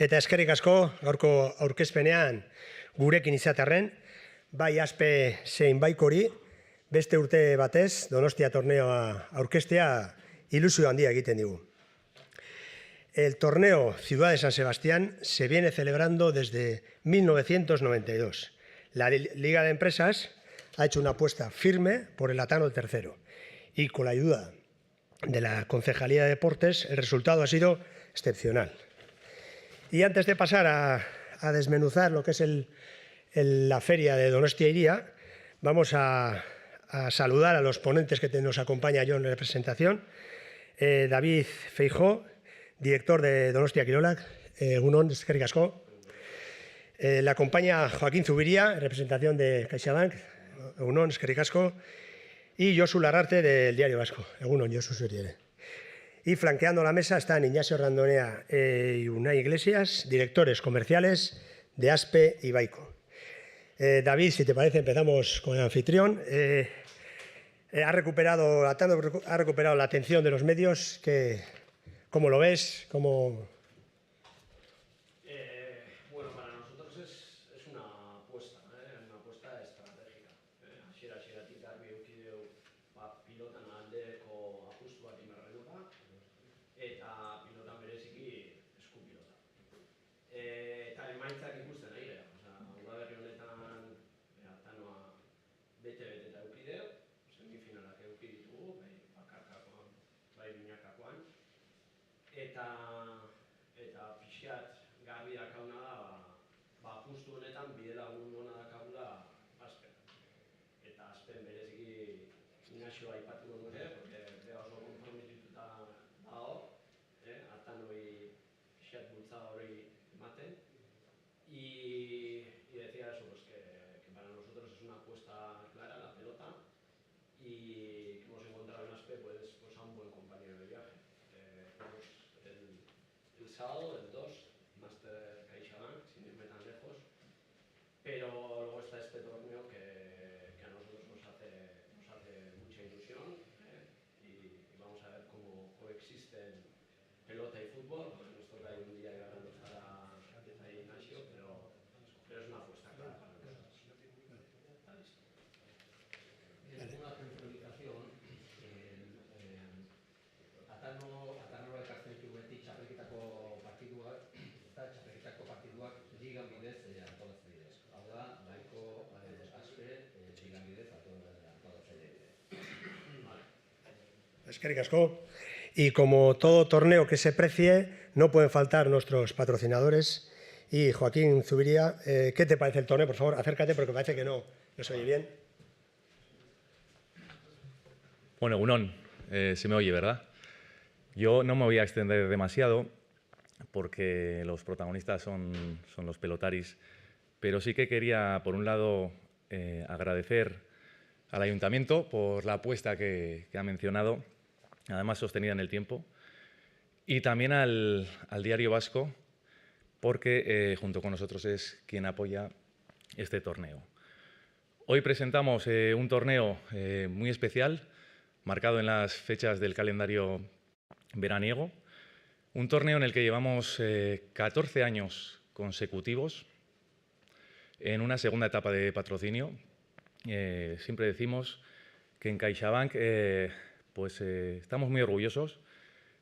Eta eskerrik asko, gaurko aurkezpenean gurekin izatearren, bai Aspe zein Baikori, beste urte batez Donostia torneoa aurkeztea ilusio handia egiten digu. El torneo Ciudad de San Sebastián se viene celebrando desde 1992. La Liga de Empresas ha hecho una apuesta firme por el Atano tercero y con la ayuda de la Concejalía de Deportes el resultado ha sido excepcional. Y antes de pasar a desmenuzar lo que es la feria de Donostia Iría, vamos a saludar a los ponentes que nos acompaña yo en representación. David Feijó, director de Donostia Kirolak, egunon, eskerrik asko. Le acompaña Joaquín Zubiría, en representación de CaixaBank, egunon, eskerrik asko. Y Josu Larrarte, del Diario Vasco, egunon, Josu Zuriere. Y flanqueando la mesa están Ignacio Randonea y Unai Iglesias, directores comerciales de Aspe y Baico. David, si te parece, empezamos con el anfitrión. Ha recuperado la atención de los medios. ¿Cómo lo ves? Bueno, para nosotros es una apuesta estratégica. Hasieratik garbi eduki dugu pilotan aldeko apustuak inberrenuta eta pilotan bereziki eskupilota. Eta emaitzak ikusten ari gara. Udaberri honetan Atanoa bete-bete eta eduki dugu, semifinalak eduki ditugu, bai bakarkakoan, bai binakakoan. Eta pixkat garbi dakauna da, apustu honetan bidelagun hona dakagula Aspen. Eta Aspen bereziki Ignacio aipatu nuke, porque bea oso konprometituta dago, Atanoi pixkat bultzada hori ematen. Y decía eso, pues que para nosotros es una apuesta clara la pelota y que hemos encontrado en Aspe pues a un buen compañero de viaje. El sábado, el 2, Master CaixaBank, sin irme tan lejos, pero luego está este torneo que a nosotros nos hace mucha ilusión y vamos a ver cómo coexisten pelota y fútbol, porque nos toca un día llegar a empezar a Ignacio, pero es una apuesta clara para nosotros. Está listo. Una puntualización. Atano ekartzen ditu beti txapelketako partiduak eta txapelketako partiduak ligan bidez antolatzen dira. Hau da, Baiko Aspe ligan bidez antolatzen dira. Eskerrik asko. Y como todo torneo que se precie, no pueden faltar nuestros patrocinadores. Y Joaquín Zubiría, ¿qué te parece el torneo? Por favor, acércate porque parece que no se oye bien. Bueno, egunon, se me oye, ¿verdad? Yo no me voy a extender demasiado porque los protagonistas son los pelotaris, pero sí que quería, por un lado, agradecer al Ayuntamiento por la apuesta que ha mencionado, además sostenida en el tiempo, y también al Diario Vasco, porque junto con nosotros es quien apoya este torneo. Hoy presentamos un torneo muy especial, marcado en las fechas del calendario veraniego, un torneo en el que llevamos 14 años consecutivos en una segunda etapa de patrocinio. Siempre decimos que en CaixaBank estamos muy orgullosos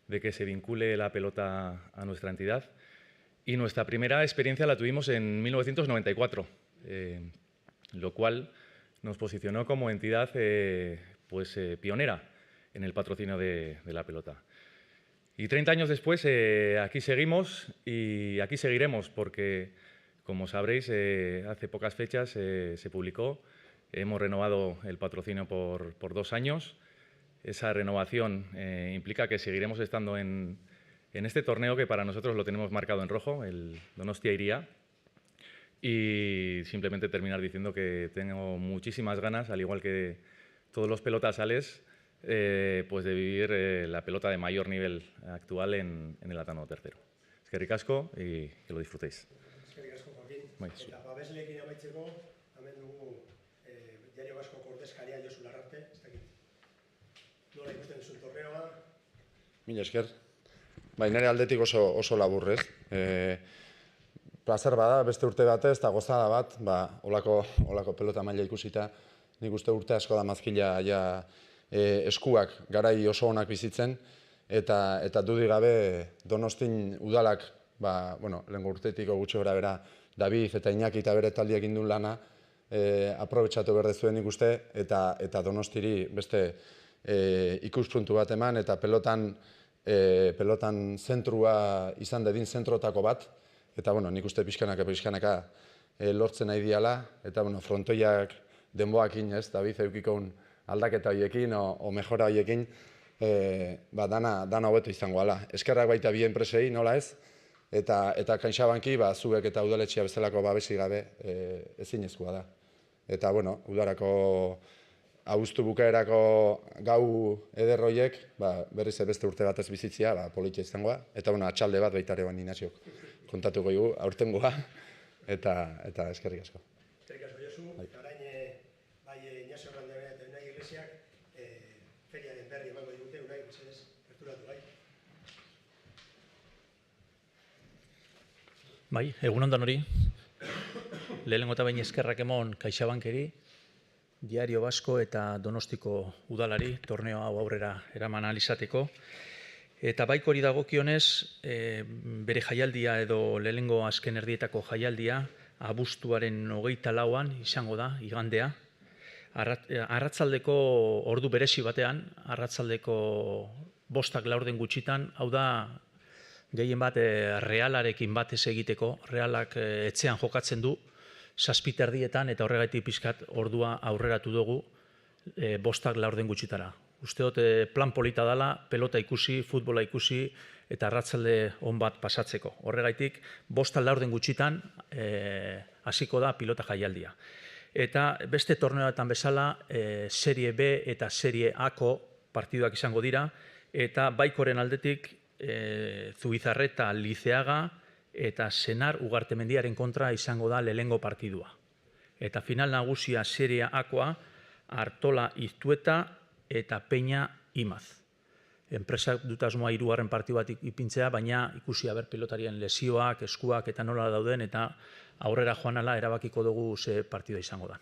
de que se vincule la pelota a nuestra entidad y nuestra primera experiencia la tuvimos en 1994, lo cual nos posicionó como entidad pionera en el patrocinio de la pelota. Y 30 años después aquí seguimos y aquí seguiremos porque, como sabréis, hace pocas fechas se publicó, hemos renovado el patrocinio por 2 años. Esa renovación implica que seguiremos estando en este torneo que para nosotros lo tenemos marcado en rojo, el Donostia Iría. Y simplemente terminar diciendo que tengo muchísimas ganas, al igual que todos los pelotasales, de vivir la pelota de mayor nivel actual en el Atano tercero. Eskerrik asko y que lo disfrutéis. Eskerrik asko, Joaquín. Eta babesleekin amaitzeko, hemen dugu Diario Vasco ordezkaria Josu Larrarte, ez dakit. Nola ikusten zuen torneoa? Mila esker. nire aldetik oso laburrez. Plazer bada, beste urte batez, eta gozada bat, olako pelota maila ikusita, nik uste urte asko da mazkila eskuak garai oso onak bizitzen, eta dudik gabe Donostin udalak, lehenko urtetiko gutxi gora bera, David eta Iñaki eta bere taldiak indun lana, aprobetxatu berde zuen nik uste, eta Donostiri beste ikuspuntu bat eman, eta pelotan zentrua izan dedin zentrotako bat, eta nik uste pixkanaka lortzen nahi diala, eta frontoiak denboakin, David eukikon aldaketa horiekin, o mejora horiekin, dana hobeto izango ala. Eskerrak baita bi enpresei, nola ez, eta Kaixabanki, zuek eta udaletxea bezalako babesi gabe ezinezkoa da. Eta, udarako abuztu bukaerako gau ederroiek, berriz beste urte batez bizitzia, politia izangoa, eta atxalde bat baita ere Inaziok kontatuko dugu, aurtengoa, eta eskerrik asko. Eskerrik asko, Josu, orain bai Inazio Grandebea eta Unai Iglesiak feriaren berri emango digute, Unai, mesedez, gerturatu bai. Bai, egun ondan hori. Lehenengo eta behin eskerrak emon Kaixabankeri, Diario Basko eta Donostiko udalari, torneo hau aurrera eraman ahal izateko. Eta baikori dagokionez, bere jaialdia edo lehenengo azken erdietako jaialdia, abuztuaren 24an izango da, igandea. Arratzaldeko ordu berezi batean, arratzaldeko 5:04 gutxitan, hau da, gehien bat Realarekin batez egiteko, Realak etxean jokatzen du, 7:00 eta horregatik pixkat ordua aurreratu dugu 5:04 gutxitara. Uste dut plan polita dela, pelota ikusi, futbola ikusi eta arratzalde on bat pasatzeko. Horregatik 5:04 gutxitan hasiko da pilota jaialdia. Eta beste torneoetan bezala, Serie B eta Serie A-ko partiduak izango dira, eta baikoren aldetik Zubizarreta, Lizeaga eta Senar Ugartemendiaren kontra izango da lehengo partidua. Eta final nagusia Serie A-koa, Artola Iztueta eta Peña Imaz. Enpresak dut asmoa 3. partidu bat ipintzea, baina ikusi pilotarien lesioak, eskuak eta nola dauden, eta aurrera joan ala erabakiko dugu ze partidua izango da.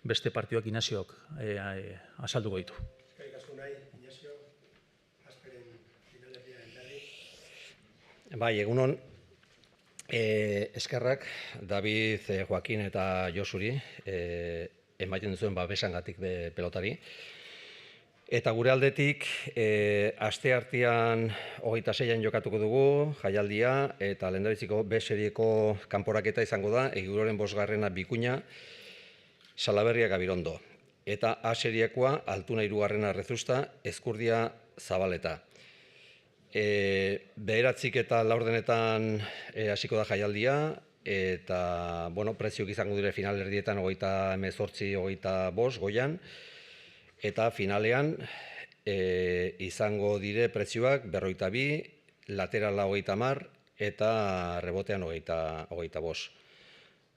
Beste partiduak Inaziok azalduko ditu. Eskerrik asko nahi, Inazio, Asperen finalerdiaren berri. Bai, egunon, eskerrak David, Joaquin eta Josuri emaiten duzuen babesangatik pelotari. Eta gure aldetik, asteartean 26an jokatuko dugu, jaialdia, eta lehendabiziko B serieko kanporaketa izango da, Eguroren 5. Bikuña, Salaberria Gabirondo. Eta A seriekoa, Altuna 3. Rezusta, Ezkurdia Zabaleta. 9 eta 4 hasiko da jaialdia, eta, preziok izango dire final erdietan 28-25 goian, eta finalean izango dire prezioak 42, laterala 30 eta rebotean 25.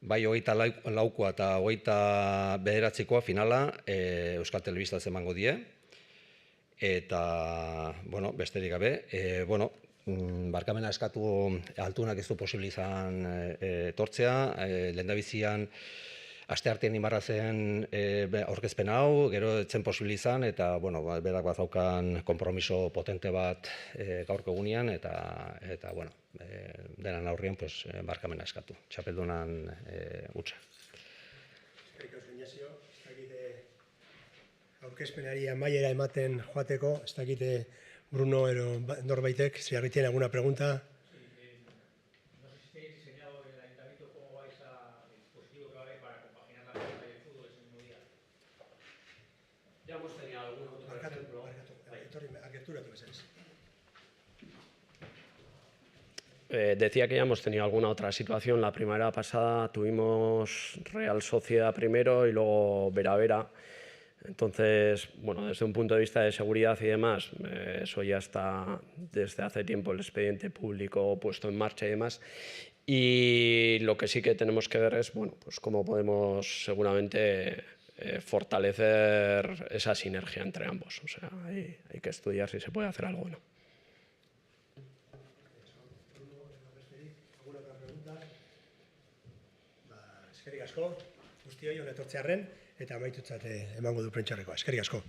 Bai 24koa eta 29koa finala Euskal Telebistaz emango die, eta, besterik gabe, barkamena eskatu Altunak ez du posible izan etortzea, lehendabizian asteartean inbarra zen aurkezpen hau, gero etzen posible izan, eta berak bazaukan konpromiso potente bat gaurko egunean, eta denan aurrien barkamena eskatu, txapeldunan utza. Eskerrik asko, Inazio, ez dakite aurkezpenari amaiera ematen joateko, ez dakite Bruno ero norbaitek, si tiene alguna pregunta. Ya hemos tenido algún otro ejemplo. Decía que ya hemos tenido alguna otra situación. La primavera pasada tuvimos Real Sociedad primero y luego Vera. Entonces, desde un punto de vista de seguridad y demás, eso ya está desde hace tiempo el expediente público puesto en marcha y demás. Y lo que sí que tenemos que ver es, cómo podemos seguramente fortalecer esa sinergia entre ambos. O sea, hay que estudiar si se puede hacer algo o no. Eskerrik asko, guztioi honetortzearren, eta amaitutzat emango du prentxarrekoa. Eskerrik asko.